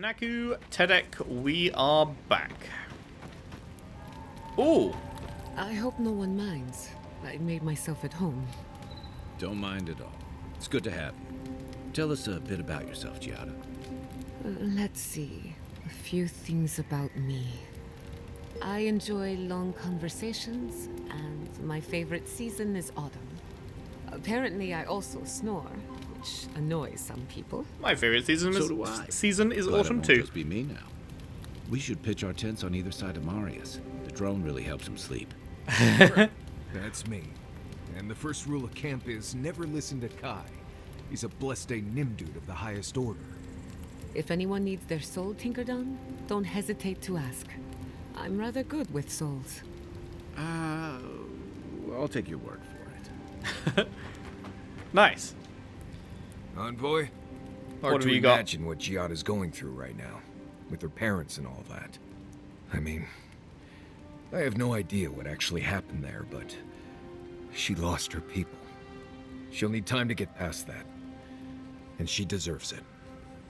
Naku, Tedek, we are back. Ooh. I hope no one minds. I made myself at home. Don't mind at all. It's good to have you. Tell us a bit about yourself, Giada. Let's see. A few things about me. I enjoy long conversations, and my favorite season is autumn. Apparently, I also snore, which annoys some people. My favorite season So is do I. autumn It won't too. just be me now. We should pitch our tents on either side of Marius. The drone really helps him sleep. That's me. And the first rule of camp is never listen to Kai. He's a blessed Nimdude of the highest order. If anyone needs their soul tinkered on, don't hesitate to ask. I'm rather good with souls. I'll take your word for it. Nice. Envoy? What Hard have to you got? imagine what Giada's going through right now, with her parents and all that. I mean, I have no idea what actually happened there, but she lost her people. She'll need time to get past that. And she deserves it.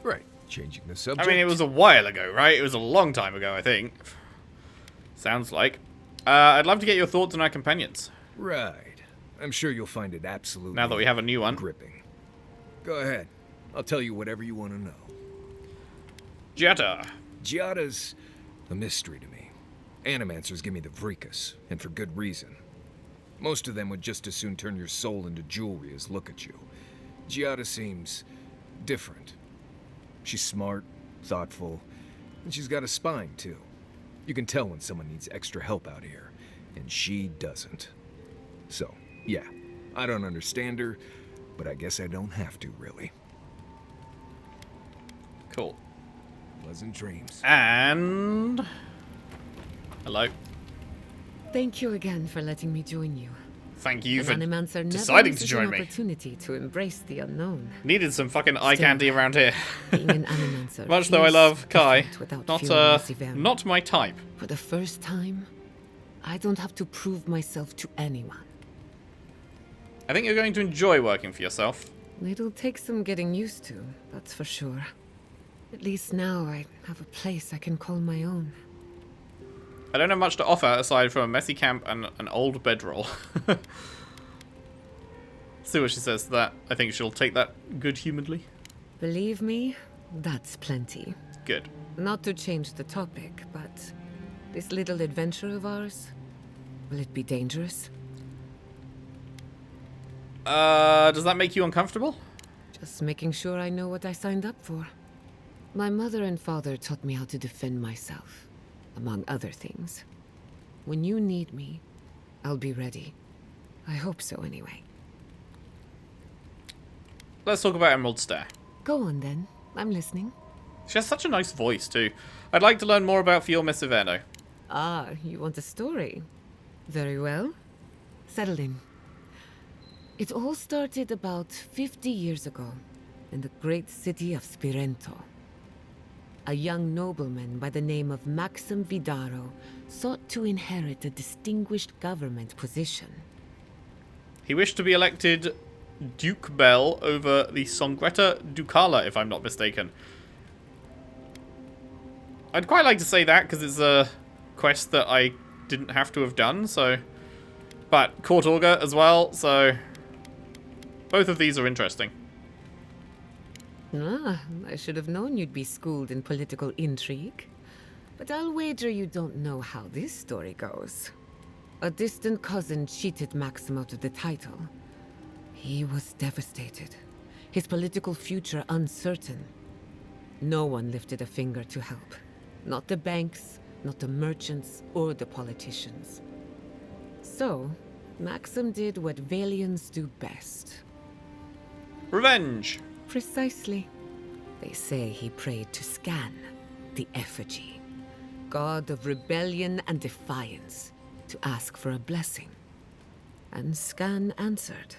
Right, changing the I subject. mean, it was a while ago, right? It was a long time ago, I think. Sounds like. I'd love to get your thoughts on our companions. Right. I'm sure you'll find it absolutely Now that we have a new one. gripping. Go ahead. I'll tell you whatever you want to know. Giada. Giada's a mystery to me. Animancers give me the vricus, and for good reason. Most of them would just as soon turn your soul into jewelry as look at you. Giada seems different. She's smart, thoughtful, and she's got a spine, too. You can tell when someone needs extra help out here, and she doesn't. So, yeah, I don't understand her, but I guess I don't have to, really. Cool. Pleasant dreams. And... hello. Thank you again for letting me join you. Thank you for An animancer never deciding to misses join an me. opportunity to embrace the unknown. Needed some fucking eye Still, candy around here. Being an animancer Much though I feels love Kai, different without not feeling massive ammo. not my type. For the first time, I don't have to prove myself to anyone. I think you're going to enjoy working for yourself. It'll take some getting used to, that's for sure. At least now I have a place I can call my own. I don't have much to offer aside from a messy camp and an old bedroll. See what she says to that. I think she'll take that good-humouredly. Believe me, that's plenty. Good. Not to change the topic, but this little adventure of ours, will it be dangerous? Does that make you uncomfortable? Just making sure I know what I signed up for. My mother and father taught me how to defend myself, among other things. When you need me, I'll be ready. I hope so, anyway. Let's talk about Emerald Stair. Go on, then. I'm listening. She has such a nice voice, too. I'd like to learn more about Fiorme Severno. Ah, you want a story? Very well. Settle in. It all started about 50 years ago, in the great city of Spirento. A young nobleman by the name of Maxim Vidaro sought to inherit a distinguished government position. He wished to be elected Duke Bell over the Songretta Ducala, if I'm not mistaken. I'd quite like to say that, because it's a quest that I didn't have to have done, so... But Court Augur as well, so... Both of these are interesting. Ah, I should have known you'd be schooled in political intrigue. But I'll wager you don't know how this story goes. A distant cousin cheated Maxim out of the title. He was devastated, his political future uncertain. No one lifted a finger to help. Not the banks, not the merchants, or the politicians. So, Maxim did what Valians do best. Revenge! Precisely. They say he prayed to Scan, the effigy, god of rebellion and defiance, to ask for a blessing. And Scan answered.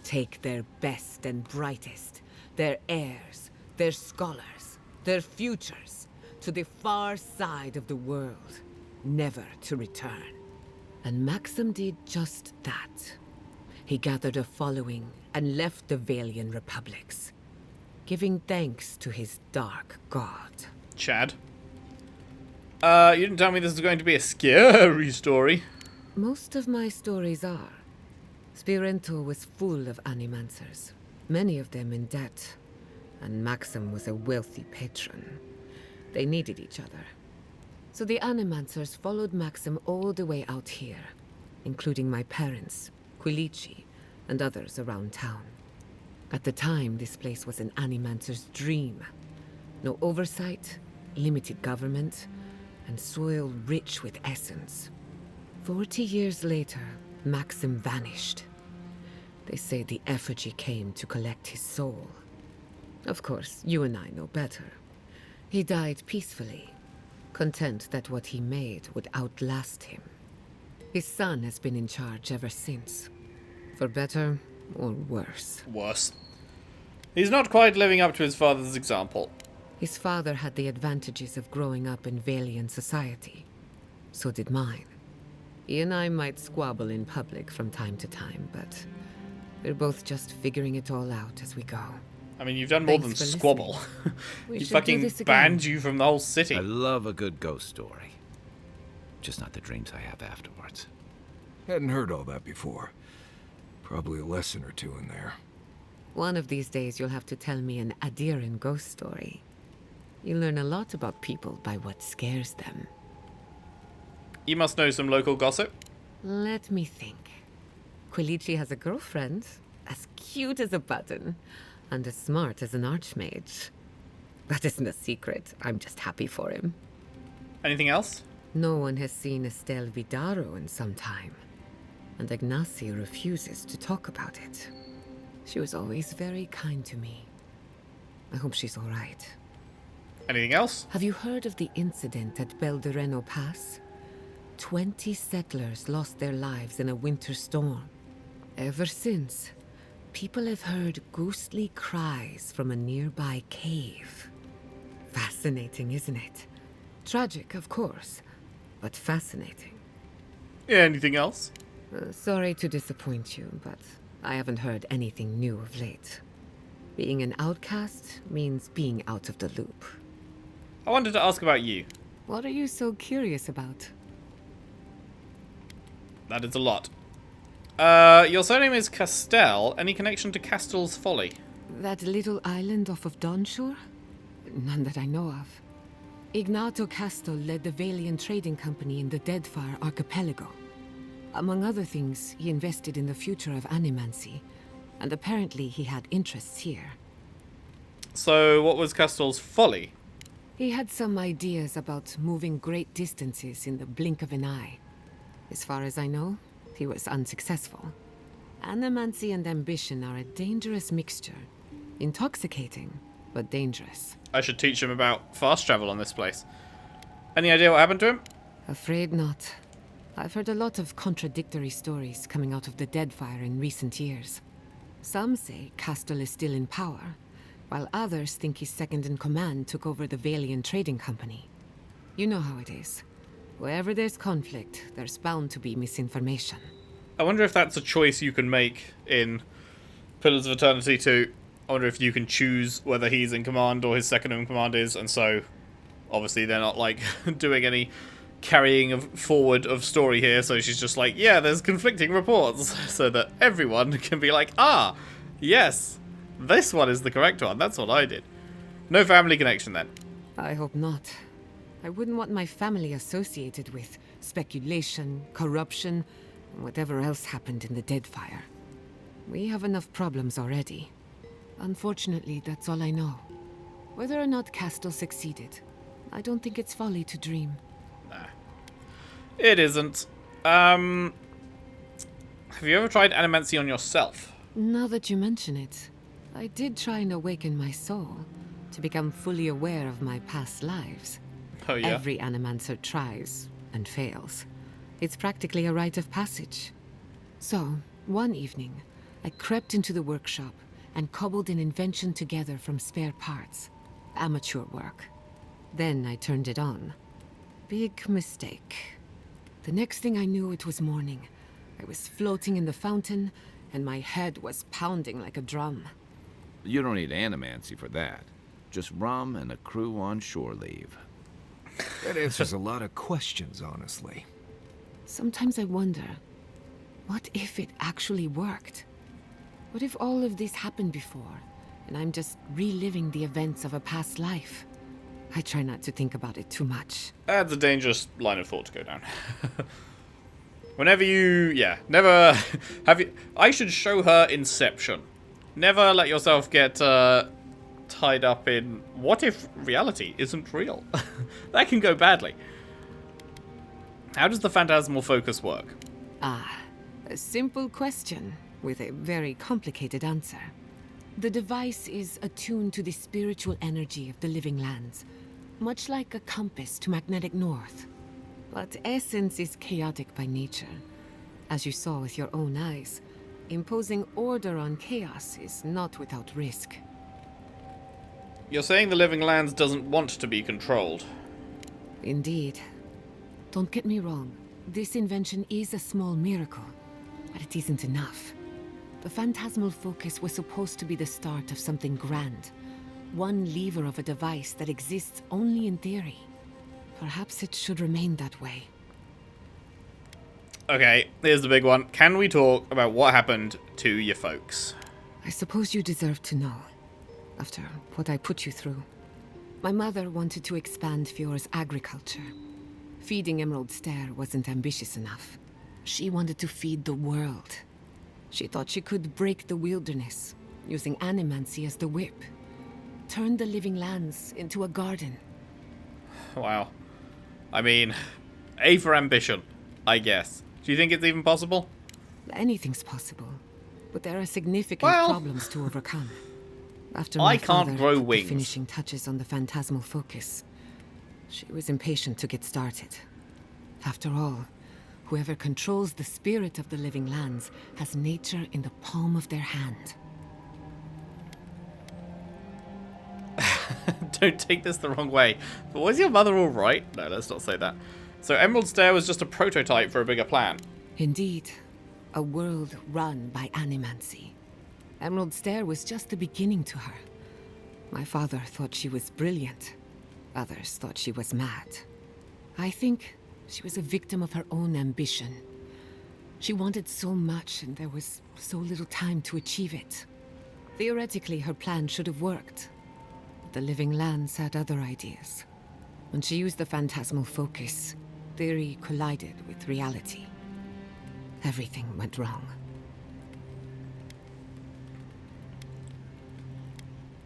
Take their best and brightest, their heirs, their scholars, their futures, to the far side of the world, never to return. And Maxim did just that. He gathered a following and left the Valian republics, giving thanks to his dark god. Chad. You didn't tell me this was going to be a scary story. Most of my stories are. Spirento was full of animancers, many of them in debt, and Maxim was a wealthy patron. They needed each other. So the animancers followed Maxim all the way out here, including my parents, Quilici, and others around town. At the time, this place was an animancer's dream. No oversight, limited government, and soil rich with essence. 40 years later, Maxim vanished. They say the effigy came to collect his soul. Of course, you and I know better. He died peacefully, content that what he made would outlast him. His son has been in charge ever since. For better or worse. Worse. He's not quite living up to his father's example. His father had the advantages of growing up in Valian society. So did mine. He and I might squabble in public from time to time, but we're both just figuring it all out as we go. I mean, you've done more Thanks than for squabble. We He should do fucking this again. banned you from the whole city. I love a good ghost story. Just not the dreams I have afterwards. Hadn't heard all that before. Probably a lesson or two in there. One of these days you'll have to tell me an Adiran ghost story. You learn a lot about people by what scares them. You must know some local gossip. Let me think. Quilici has a girlfriend, as cute as a button, and as smart as an archmage. That isn't a secret. I'm just happy for him. Anything else? No one has seen Estelle Vidaro in some time, and Ignacio refuses to talk about it. She was always very kind to me. I hope she's all right. Anything else? Have you heard of the incident at Beldereno Pass? 20 settlers lost their lives in a winter storm. Ever since, people have heard ghostly cries from a nearby cave. Fascinating, isn't it? Tragic, of course, but fascinating. Yeah, anything else? Sorry to disappoint you, but I haven't heard anything new of late. Being an outcast means being out of the loop. I wanted to ask about you. What are you so curious about? That is a lot. Your surname is Castell. Any connection to Castell's Folly? That little island off of Dawnshore? None that I know of. Ignato Castel led the Valian trading company in the Deadfire Archipelago. Among other things, he invested in the future of animancy, and apparently he had interests here. So, what was Castell's Folly? He had some ideas about moving great distances in the blink of an eye. As far as I know, he was unsuccessful. Animancy and ambition are a dangerous mixture. Intoxicating, but dangerous. I should teach him about fast travel on this place. Any idea what happened to him? Afraid not. I've heard a lot of contradictory stories coming out of the Deadfire in recent years. Some say Castel is still in power, while others think his second-in-command took over the Valian trading company. You know how it is. Wherever there's conflict, there's bound to be misinformation. I wonder if that's a choice you can make in Pillars of Eternity 2. I wonder if you can choose whether he's in command or his second-in-command is, and so obviously they're not, like, doing any carrying forward of story here, so she's just like, yeah, there's conflicting reports, so that everyone can be like, ah, yes, this one is the correct one, that's what I did. No family connection then. I hope not. I wouldn't want my family associated with speculation, corruption, and whatever else happened in the Deadfire. We have enough problems already. Unfortunately, that's all I know. Whether or not Castel succeeded, I don't think it's folly to dream. Nah. It isn't. Have you ever tried animancy on yourself? Now that you mention it, I did try and awaken my soul to become fully aware of my past lives. Oh yeah? Every animancer tries and fails. It's practically a rite of passage. So, one evening, I crept into the workshop and cobbled an invention together from spare parts. Amateur work. Then I turned it on. Big mistake. The next thing I knew, it was morning. I was floating in the fountain, and my head was pounding like a drum. You don't need animancy for that. just rum and a crew on shore leave. That answers a lot of questions, honestly. Sometimes I wonder, what if it actually worked? What if all of this happened before, and I'm just reliving the events of a past life? I try not to think about it too much. That's a dangerous line of thought to go down. Whenever you... Yeah, never... have you... I should show her Inception. Never let yourself get tied up in... What if reality isn't real? That can go badly. How does the phantasmal focus work? Ah, a simple question with a very complicated answer. The device is attuned to the spiritual energy of the living lands, much like a compass to magnetic north. But essence is chaotic by nature. As you saw with your own eyes, imposing order on chaos is not without risk. You're saying the living lands doesn't want to be controlled. Indeed. Don't get me wrong, this invention is a small miracle, but it isn't enough. The phantasmal focus was supposed to be the start of something grand. One lever of a device that exists only in theory. Perhaps it should remain that way. Okay, here's the big one. Can we talk about what happened to your folks? I suppose you deserve to know, after what I put you through. My mother wanted to expand Fiora's agriculture. Feeding Emerald Stair wasn't ambitious enough. She wanted to feed the world. She thought she could break the wilderness, using animancy as the whip. Turn the living lands into a garden. Wow. I mean, A for ambition, I guess. Do you think it's even possible? Anything's possible, but there are significant problems to overcome. After I my can't father grow put the wings. finishing touches on the phantasmal focus, she was impatient to get started. After all, whoever controls the spirit of the living lands has nature in the palm of their hand. Don't take this the wrong way. But was your mother alright? No, let's not say that. So Emerald Stair was just a prototype for a bigger plan. Indeed, a world run by animancy. Emerald Stair was just the beginning to her. My father thought she was brilliant. Others thought she was mad. I think she was a victim of her own ambition. She wanted so much, and there was so little time to achieve it. Theoretically, her plan should have worked. But the living lands had other ideas. When she used the phantasmal focus, theory collided with reality. Everything went wrong.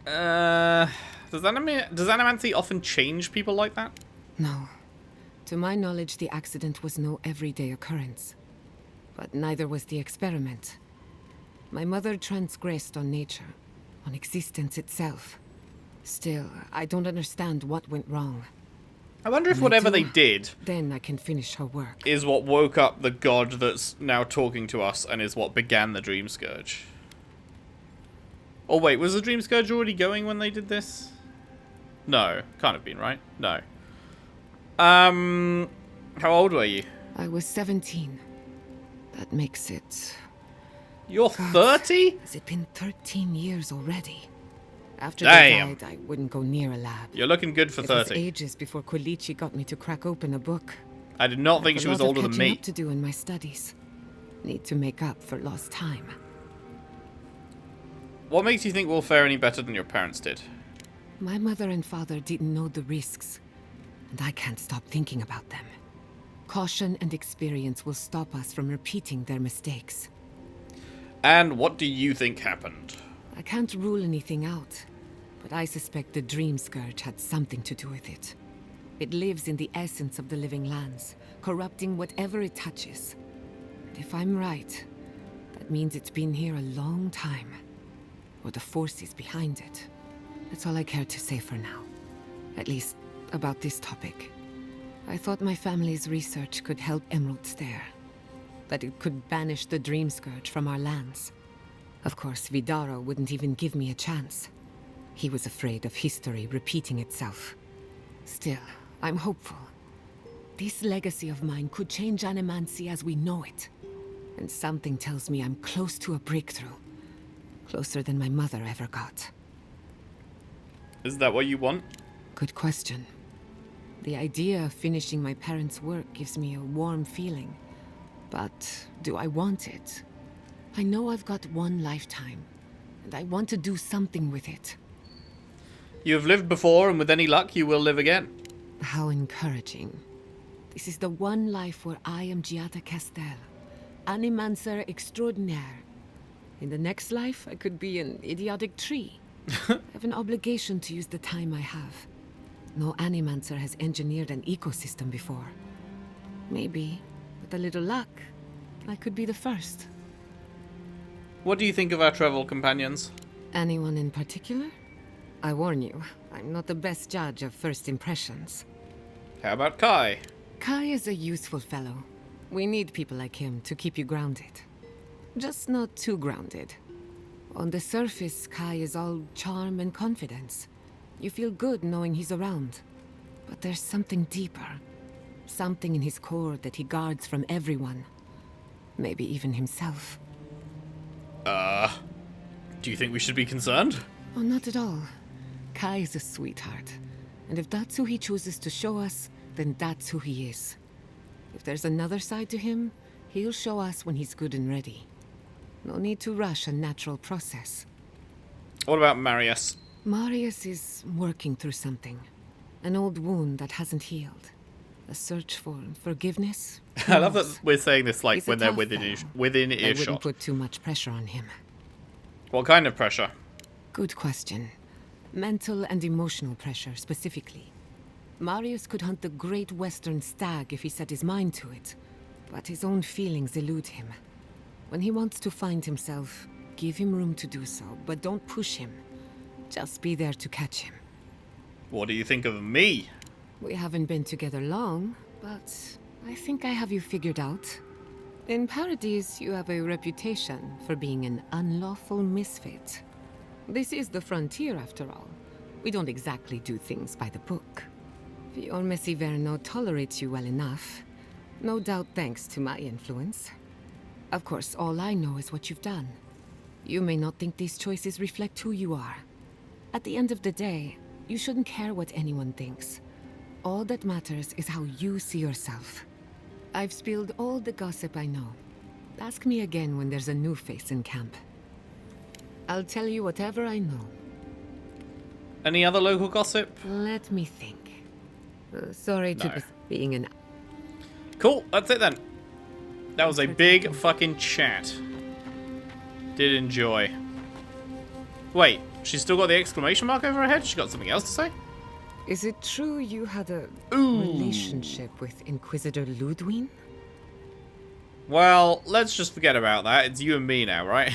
Does animancy often change people like that? No. To my knowledge, the accident was no everyday occurrence. But neither was the experiment. My mother transgressed on nature, on existence itself. Still, I don't understand what went wrong. I wonder if When I whatever do, they did Then I can finish her work. is what woke up the god that's now talking to us and is what began the Dream Scourge. Oh wait, was the Dream Scourge already going when they did this? No, can't have been, right? No. How old were you? I was 17. That makes it... You're God, 30? Has it been 13 years already? After Damn. they died, I wouldn't go near a lab. You're looking good for It was 30. ages before Quilici got me to crack open a book. I did not think I've she a was lot of older than catching me. up to do in my studies. Need to make up for lost time. What makes you think we'll fare any better than your parents did? My mother and father didn't know the risks, and I can't stop thinking about them. Caution and experience will stop us from repeating their mistakes. And what do you think happened? I can't rule anything out, but I suspect the Dream Scourge had something to do with it. It lives in the essence of the living lands, corrupting whatever it touches. And if I'm right, that means it's been here a long time. Or the forces behind it. That's all I care to say for now. At least, about this topic. I thought my family's research could help Emerald Stair. That it could banish the Dream Scourge from our lands. Of course, Vidaro wouldn't even give me a chance. He was afraid of history repeating itself. Still, I'm hopeful. This legacy of mine could change animancy as we know it. And something tells me I'm close to a breakthrough. Closer than my mother ever got. Is that what you want? Good question. The idea of finishing my parents' work gives me a warm feeling. But do I want it? I know I've got one lifetime, and I want to do something with it. You have lived before, and with any luck, you will live again. How encouraging. This is the one life where I am Giada Castel, animancer extraordinaire. In the next life, I could be an idiotic tree. I have an obligation to use the time I have. No animancer has engineered an ecosystem before. Maybe, with a little luck, I could be the first. What do you think of our travel companions? Anyone in particular? I warn you, I'm not the best judge of first impressions. How about Kai? Kai is a useful fellow. We need people like him to keep you grounded. Just not too grounded. On the surface, Kai is all charm and confidence. You feel good knowing he's around. But there's something deeper. Something in his core that he guards from everyone. Maybe even himself. Do you think we should be concerned? Oh, not at all. Kai is a sweetheart. And if that's who he chooses to show us, then that's who he is. If there's another side to him, he'll show us when he's good and ready. No need to rush a natural process. What about Marius? Marius is working through something. An old wound that hasn't healed. A search for forgiveness. I love that we're saying this like He's a when they're tough within fellow. within I wouldn't earshot. put too much pressure on him. What kind of pressure? Good question. Mental and emotional pressure, specifically. Marius could hunt the great western stag if he set his mind to it, but his own feelings elude him. When he wants to find himself, give him room to do so, but don't push him. Just be there to catch him. What do you think of me? We haven't been together long, but I think I have you figured out. In Paradise, you have a reputation for being an unlawful misfit. This is the frontier, after all. We don't exactly do things by the book. Fior Messiverno tolerates you well enough. No doubt thanks to my influence. Of course, all I know is what you've done. You may not think these choices reflect who you are. At the end of the day, you shouldn't care what anyone thinks. All that matters is how you see yourself. I've spilled all the gossip I know. Ask me again when there's a new face in camp. I'll tell you whatever I know. Any other local gossip? Let me think. Sorry to No. be being an... Cool, that's it then. That was a big fucking chat. Did enjoy. Wait, she's still got the exclamation mark over her head? She got something else to say? Is it true you had a relationship with Inquisitor Ludwig? Well, let's just forget about that. It's you and me now, right?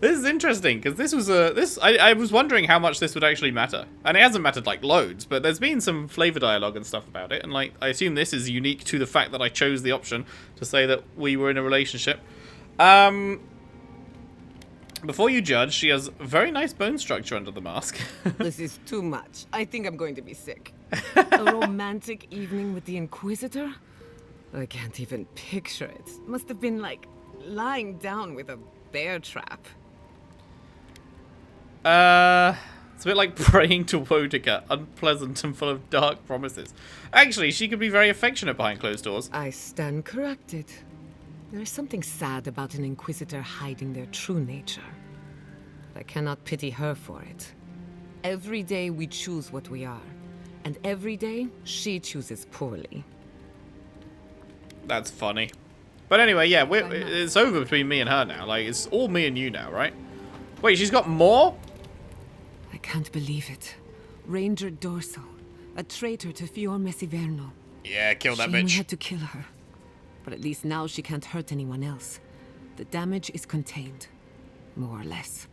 This is interesting because this was I was wondering how much this would actually matter, and it hasn't mattered like loads, but there's been some flavor dialogue and stuff about it, and like I assume this is unique to the fact that I chose the option to say that we were in a relationship. Before you judge, she has very nice bone structure under the mask. This is too much. I think I'm going to be sick. A romantic evening with the Inquisitor? I can't even picture it. Must have been like lying down with a bear trap. It's a bit like praying to Wodica, unpleasant and full of dark promises. Actually, she could be very affectionate behind closed doors. I stand corrected. There is something sad about an Inquisitor hiding their true nature. I cannot pity her for it. Every day we choose what we are, and every day she chooses poorly. That's funny. But anyway, yeah, it's over between me and her now. Like, it's all me and you now, right? Wait, she's got more? I can't believe it. Ranger Dorso, a traitor to Fior Messiverno. Yeah, kill that Shame we bitch. had to kill her. But at least now she can't hurt anyone else. The damage is contained, more or less.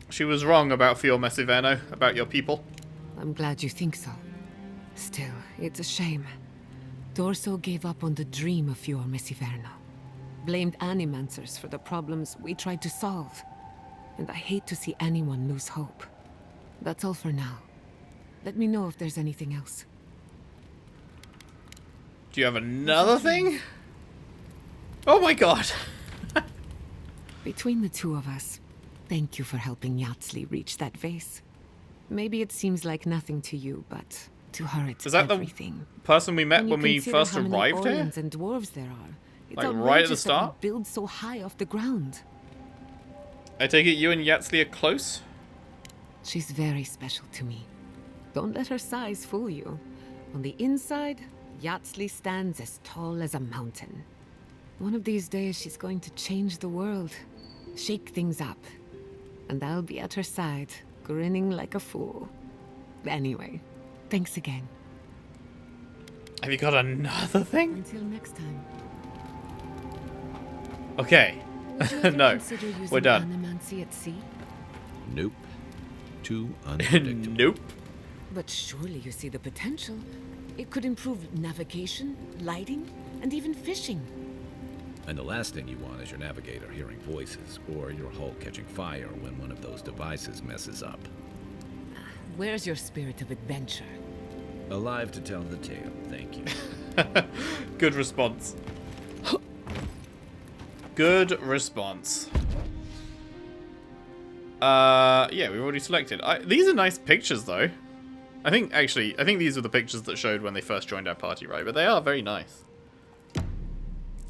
She was wrong about Fior Messiverno, about your people. I'm glad you think so. Still, it's a shame. Dorso gave up on the dream of Fior Messiverno. Blamed animancers for the problems we tried to solve. And I hate to see anyone lose hope. That's all for now. Let me know if there's anything else. Do you have another thing? Oh my god. Between the two of us, thank you for helping Yatsli reach that vase. Maybe it seems like nothing to you, but to her it's Is that everything. the person we met when we consider first how many arrived here? Orions and dwarves there are, it's Like, right at the outrageous that start? we build so high off the ground. I take it you and Yatsley are close? She's very special to me. Don't let her size fool you. On the inside, Yatsley stands as tall as a mountain. One of these days, she's going to change the world, shake things up. And I'll be at her side, grinning like a fool. Anyway, thanks again. Have you got another thing? Until next time. Okay. Would you ever No, consider using we're done. animancy at sea? Nope. Too unpredictable. Nope. But surely you see the potential. It could improve navigation, lighting, and even fishing. And the last thing you want is your navigator hearing voices, or your hull catching fire when one of those devices messes up. Where's your spirit of adventure? Alive to tell the tale, thank you. Good response. Good response. Yeah, we've already selected. These are nice pictures, though. I think these were the pictures that showed when they first joined our party, right? But they are very nice.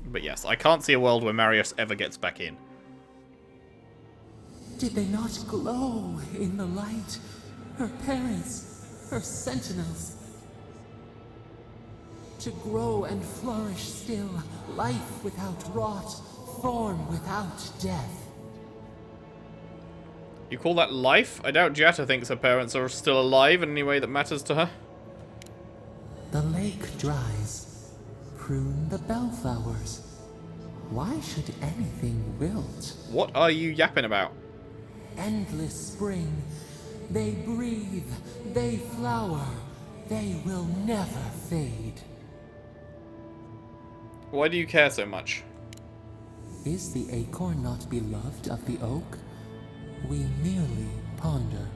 But yes, I can't see a world where Marius ever gets back in. Did they not glow in the light? Her parents, her sentinels. To grow and flourish still, life without rot, form without death. You call that life? I doubt Jatta thinks her parents are still alive in any way that matters to her. The lake dries. Prune the bellflowers. Why should anything wilt? What are you yapping about? Endless spring. They breathe. They flower. They will never fade. Why do you care so much? Is the acorn not beloved of the oak? We merely ponder.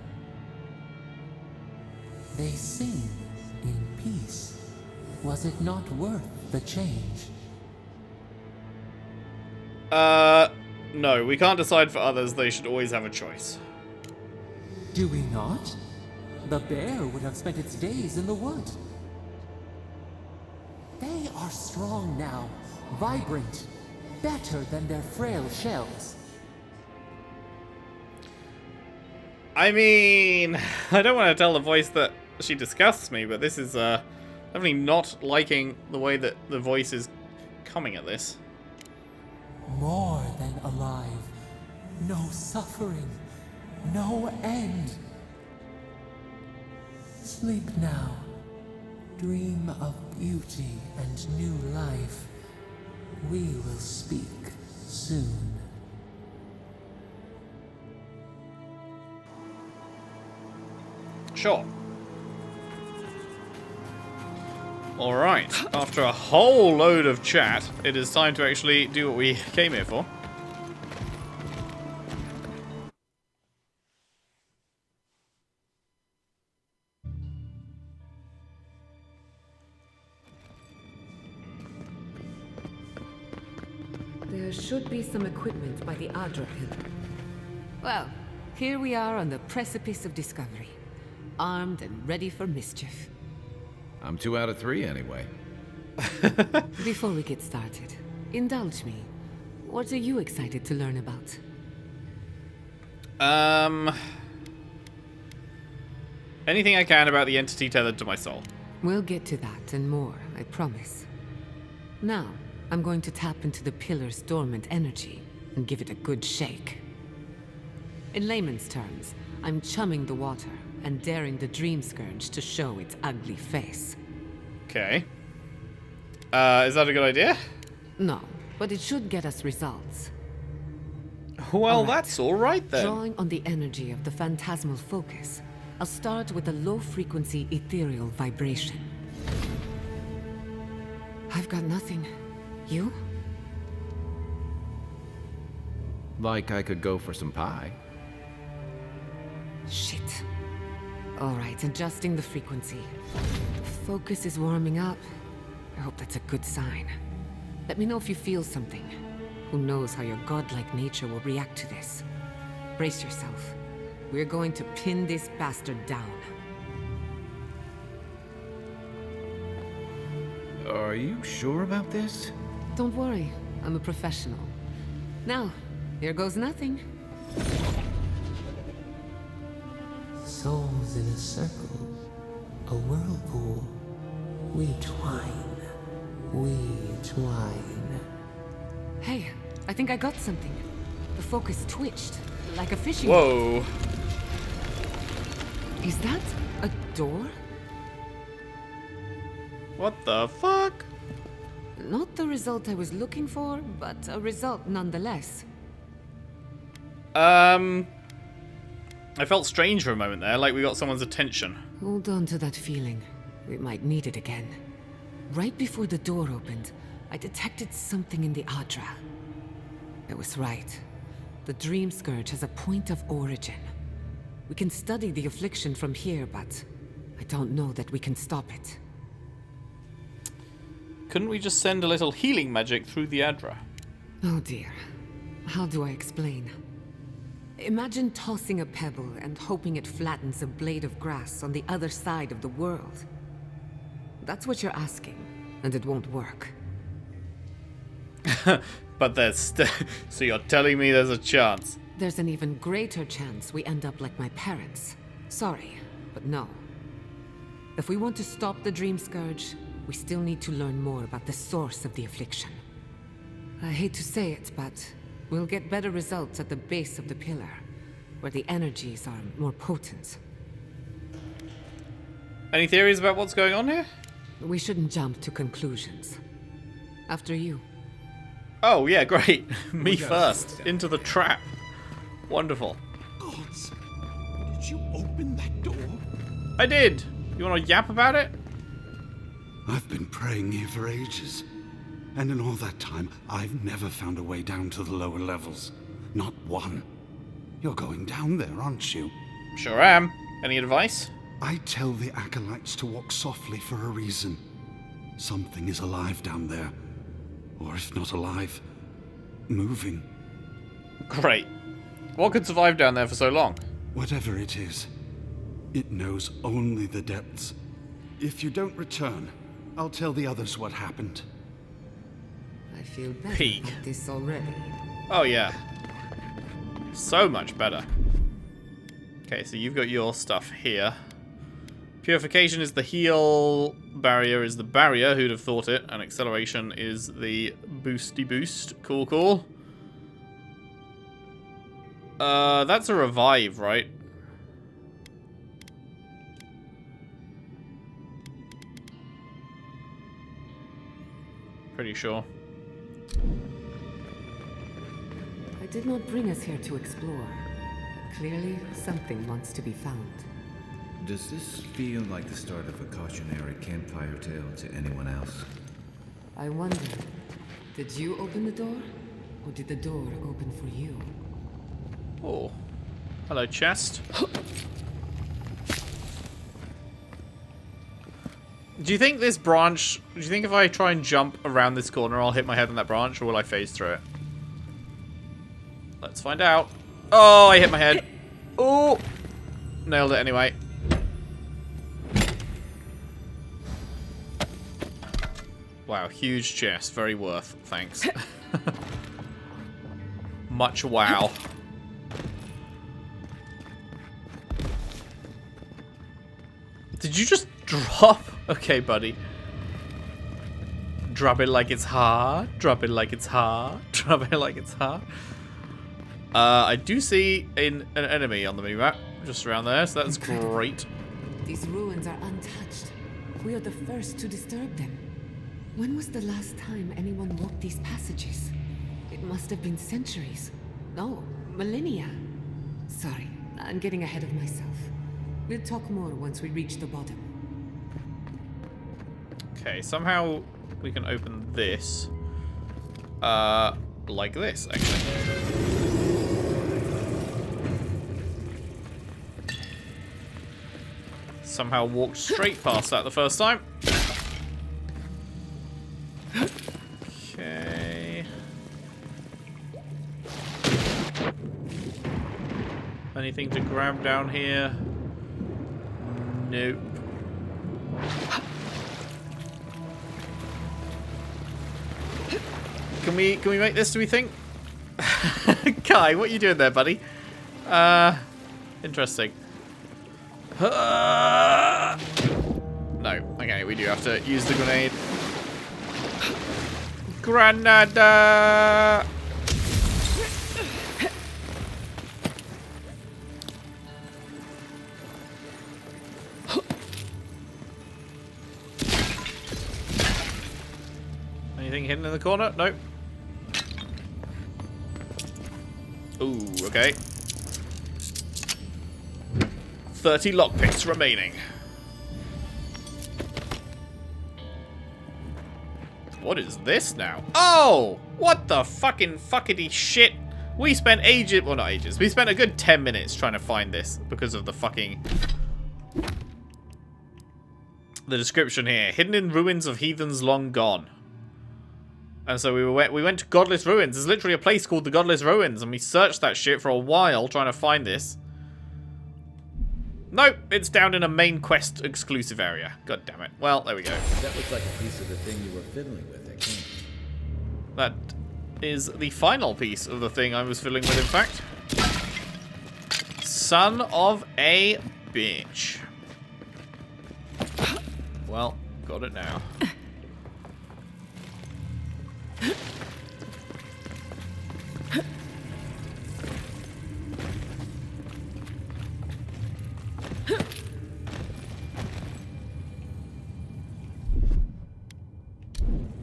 They sing in peace. Was it not worth the change? No, we can't decide for others. They should always have a choice. Do we not? The bear would have spent its days in the wood. They are strong now, vibrant, better than their frail shells. I mean, I don't want to tell the voice that she disgusts me, but this is definitely not liking the way that the voice is coming at this. More than alive. No suffering. No end. Sleep now. Dream of beauty and new life. We will speak soon. Sure. Alright, after a whole load of chat, it is time to actually do what we came here for. There should be some equipment by the Adra pit. Well, here we are on the precipice of discovery. Armed and ready for mischief. I'm 2 out of 3 anyway. Before we get started, indulge me. What are you excited to learn about? Anything I can about the entity tethered to my soul. We'll get to that and more, I promise. Now, I'm going to tap into the pillar's dormant energy and give it a good shake. In layman's terms, I'm chumming the water and daring the Dream Scourge to show its ugly face. Okay. Is that a good idea? No, but it should get us results. Well, All right. that's alright then. Drawing on the energy of the phantasmal focus, I'll start with a low-frequency ethereal vibration. I've got nothing. You? Like I could go for some pie. Shit. All right, adjusting the frequency. Focus is warming up. I hope that's a good sign. Let me know if you feel something. Who knows how your godlike nature will react to this. Brace yourself. We're going to pin this bastard down. Are you sure about this? Don't worry, I'm a professional. Now, here goes nothing. Souls in a circle, a whirlpool. We twine. We twine. Hey, I think I got something. The focus twitched, like a fishing. Whoa. Is that a door? What the fuck? Not the result I was looking for, but a result nonetheless. I felt strange for a moment there, like we got someone's attention. Hold on to that feeling. We might need it again. Right before the door opened, I detected something in the Adra. I was right. The Dream Scourge has a point of origin. We can study the affliction from here, but I don't know that we can stop it. Couldn't we just send a little healing magic through the Adra? Oh dear. How do I explain? Imagine tossing a pebble and hoping it flattens a blade of grass on the other side of the world. That's what you're asking, and it won't work. But there's so you're telling me there's a chance? There's an even greater chance we end up like my parents. Sorry, but no. If we want to stop the Dream Scourge, we still need to learn more about the source of the affliction. I hate to say it, but we'll get better results at the base of the pillar, where the energies are more potent. Any theories about what's going on here? We shouldn't jump to conclusions. After you. Oh, yeah, great. Me first. Into the trap. Wonderful. Gods, did you open that door? I did. You want to yap about it? I've been praying here for ages. And in all that time, I've never found a way down to the lower levels. Not one. You're going down there, aren't you? Sure am. Any advice? I tell the acolytes to walk softly for a reason. Something is alive down there. Or if not alive, moving. Great. What could survive down there for so long? Whatever it is, it knows only the depths. If you don't return, I'll tell the others what happened. I feel better Peak. about this already. Oh, yeah. So much better. Okay, so you've got your stuff here. Purification is the heal, barrier is the barrier, who'd have thought it, and acceleration is the boosty boost. Cool, cool. That's a revive, right? Pretty sure. I did not bring us here to explore. Clearly, something wants to be found. Does this feel like the start of a cautionary campfire tale to anyone else? I wonder, did you open the door? Or did the door open for you? Oh. Hello, chest. Do you think this branch... Do you think if I try and jump around this corner, I'll hit my head on that branch, or will I phase through it? Let's find out. Oh, I hit my head. Oh! Nailed it anyway. Wow, huge chest. Very worth. Thanks. Much wow. Did you just drop? Okay, buddy. Drop it like it's hot. Drop it like it's hot. Drop it like it's hot. I do see an enemy on the minimap just around there, so that's Incredible. great. These ruins are untouched. We are the first to disturb them. When was the last time anyone walked these passages? It must have been centuries. No, millennia. Sorry, I'm getting ahead of myself. We'll talk more once we reach the bottom. Okay, somehow we can open this. Like this, actually. Somehow walked straight past that the first time. Okay. I need Anything to grab down here? Nope. Can we make this, do we think? Kai, what are you doing there, buddy? Interesting. No. Okay, we do have to use the grenade. Granada! Anything hidden in the corner? Nope. Ooh, okay. 30 lockpicks remaining. What is this now? Oh! What the fuckity shit? We spent ages, well not ages, we spent a good 10 minutes trying to find this because of the fucking... The description here. Hidden in ruins of heathens long gone. And so we went to Godless Ruins. There's literally a place called the Godless Ruins, and we searched that shit for a while trying to find this. Nope, it's down in a main quest exclusive area. God damn it. Well, there we go. That looks like a piece of the thing you were fiddling with, I think. That is the final piece of the thing I was fiddling with, in fact. Son of a bitch. Well, got it now.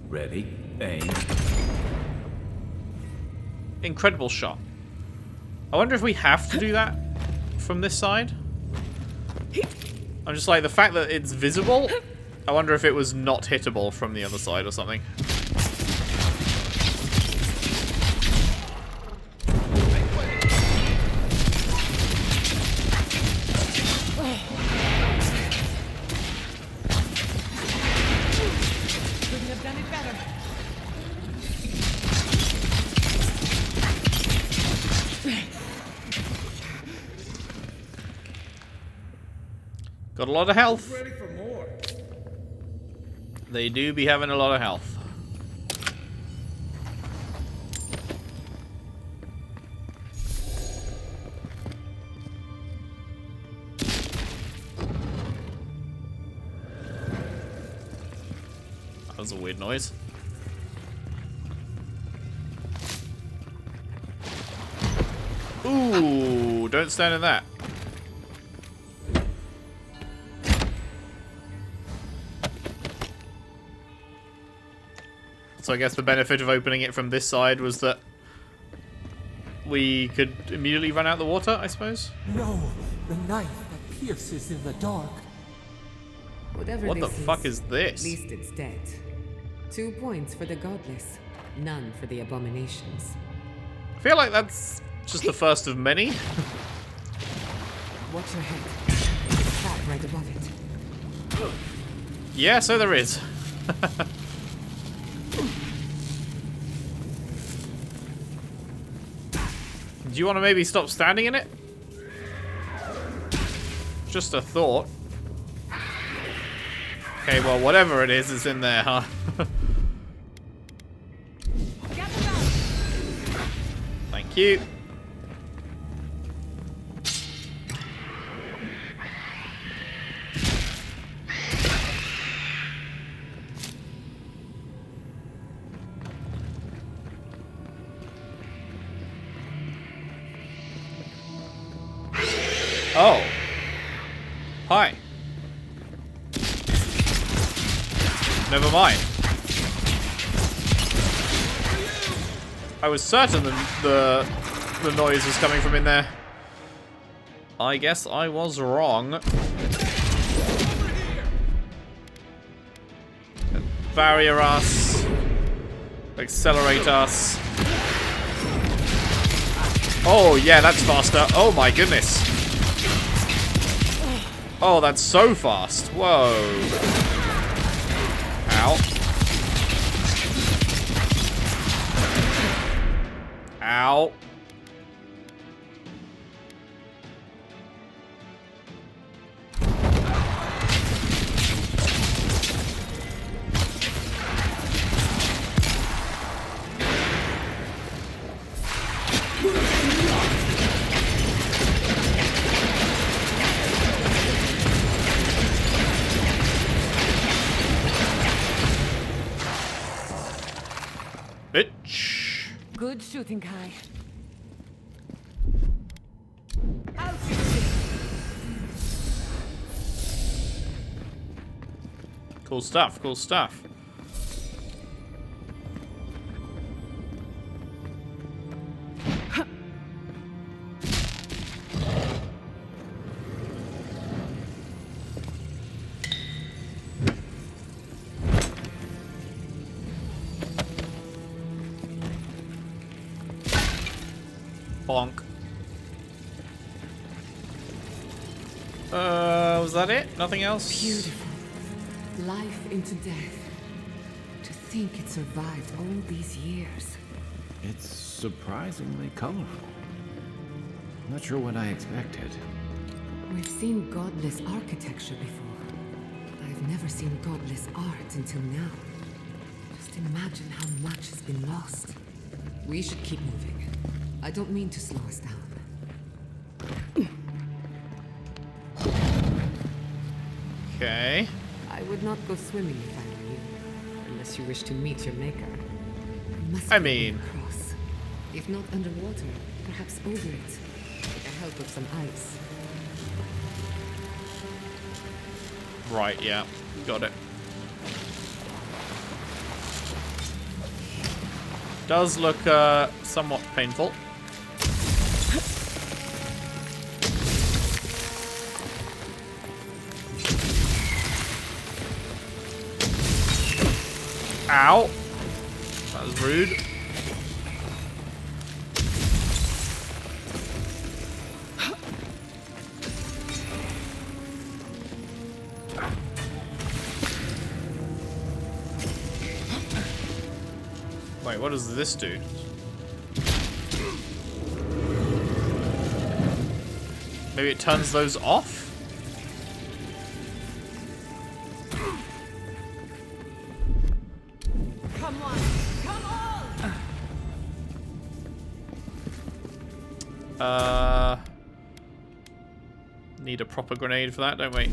Ready, aim. Incredible shot. I wonder if we have to do that from this side. I'm just like, the fact that it's visible, I wonder if it was not hittable from the other side or something. Got a lot of health. Ready for more. They do be having a lot of health. That was a weird noise. Ooh, don't stand in that. So I guess the benefit of opening it from this side was that we could immediately run out the water, I suppose? No, the knife that pierces in the dark. Whatever What the this fuck is this? At least it's dead. 2 points for the godless, none for the abominations. I feel like that's just the first of many. Watch your head. Trap right above it. Yeah, so there is. Do you want to maybe stop standing in it? Just a thought. Okay, well, whatever it is in there, huh? Thank you. Oh. Hi. Never mind. I was certain the noise was coming from in there. I guess I was wrong. Barrier us. Accelerate us. Oh, yeah, that's faster. Oh, my goodness. Oh, that's so fast. Whoa. Ow. Ow. Bitch. Good shooting, Kai. Cool stuff, cool stuff. Bonk. Was that it? Nothing else? Beautiful. Life into death. To think it survived all these years. It's surprisingly colorful. Not sure what I expected. We've seen godless architecture before. I've never seen godless art until now. Just imagine how much has been lost. We should keep moving. I don't mean to slow us down. Okay. I would not go swimming if I were you, unless you wish to meet your maker. Must I be mean- across. If not underwater, perhaps over it, with the help of some ice. Right, yeah. Got it. Does look somewhat painful. Ow. That was rude. Wait, what does this do? Maybe it turns those off? Come on! Come on! Need a proper grenade for that, don't we?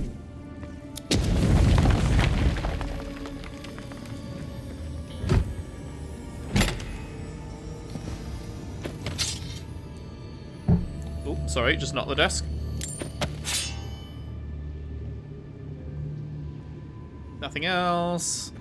Oh, sorry, just not the desk. Nothing else.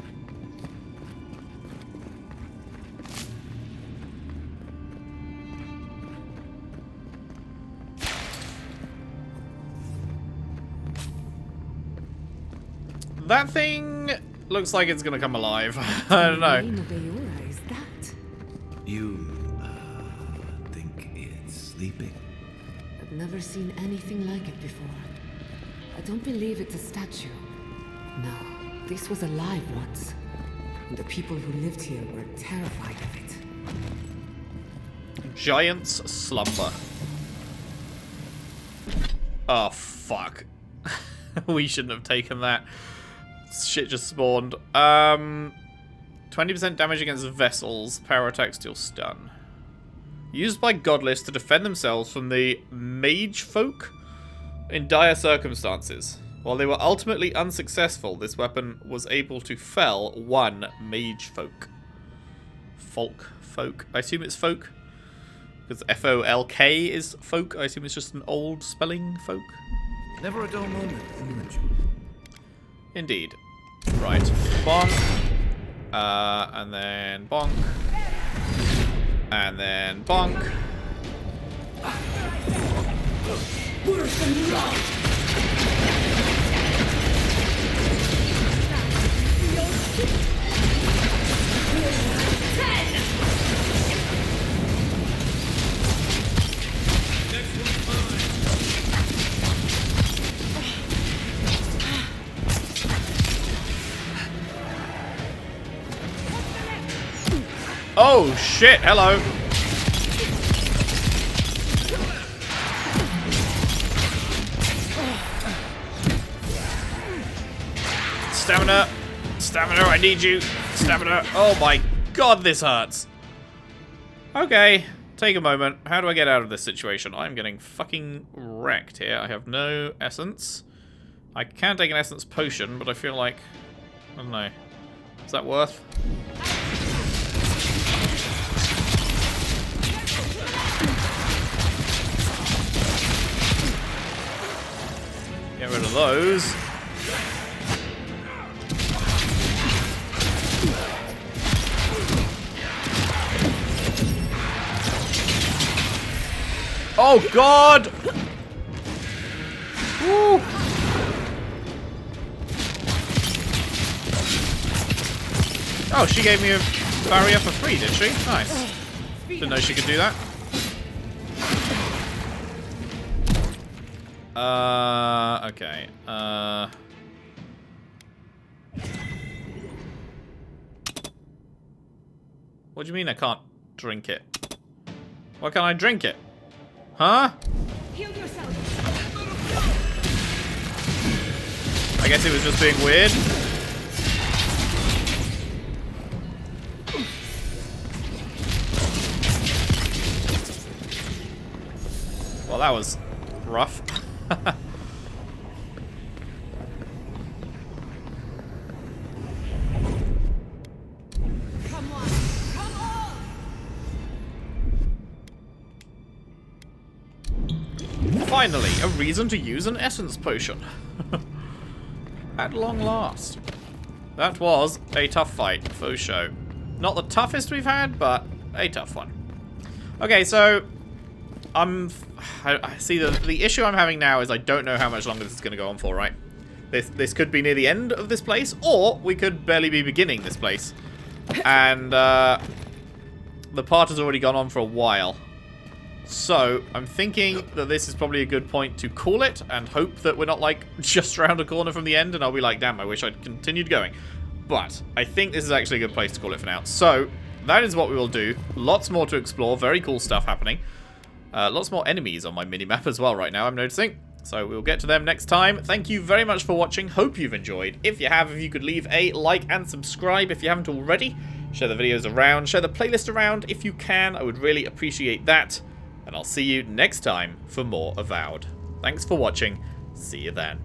That thing looks like it's gonna come alive. I don't know. The name of Eora is that? You, think it's sleeping? I've never seen anything like it before. I don't believe it's a statue. No, this was alive once. And the people who lived here were terrified of it. Giant's slumber. Oh, fuck. We shouldn't have taken that. Shit just spawned. 20% damage against vessels. Power attacks deal stun. Used by godless to defend themselves from the mage folk in dire circumstances. While they were ultimately unsuccessful, this weapon was able to fell one mage folk. Folk. I assume it's folk. Because F-O-L-K is folk. I assume it's just an old spelling folk. Never a dull moment with you and you. Indeed. Right. Bonk. And then bonk. And then bonk. Worse than love! Oh shit, hello. Stamina. Stamina, I need you. Stamina. Oh my god, this hurts. Okay, take a moment. How do I get out of this situation? I'm getting fucking wrecked here. I have no essence. I can take an essence potion, but I feel like... I don't know. Is that worth? of those. Oh god! Woo! Oh, she gave me a barrier for free, did she? Nice. Didn't know she could do that. Okay. What do you mean I can't drink it? Why can't I drink it? Huh? Heal yourself. I guess it was just being weird. Well, that was rough. Come on. Come on. Finally, a reason to use an essence potion. At long last. That was a tough fight, for show. Not the toughest we've had, but a tough one. Okay, so I see the issue I'm having now is I don't know how much longer this is going to go on for, right? This could be near the end of this place, or we could barely be beginning this place. And the part has already gone on for a while. So, I'm thinking that this is probably a good point to call it and hope that we're not, like, just around a corner from the end and I'll be like, damn, I wish I'd continued going. But I think this is actually a good place to call it for now. So, that is what we will do. Lots more to explore. Very cool stuff happening. Lots more enemies on my minimap as well right now, I'm noticing. So, we'll get to them next time. Thank you very much for watching. Hope you've enjoyed. If you have, if you could leave a like and subscribe if you haven't already. Share the videos around. Share the playlist around if you can. I would really appreciate that. And I'll see you next time for more Avowed. Thanks for watching. See you then.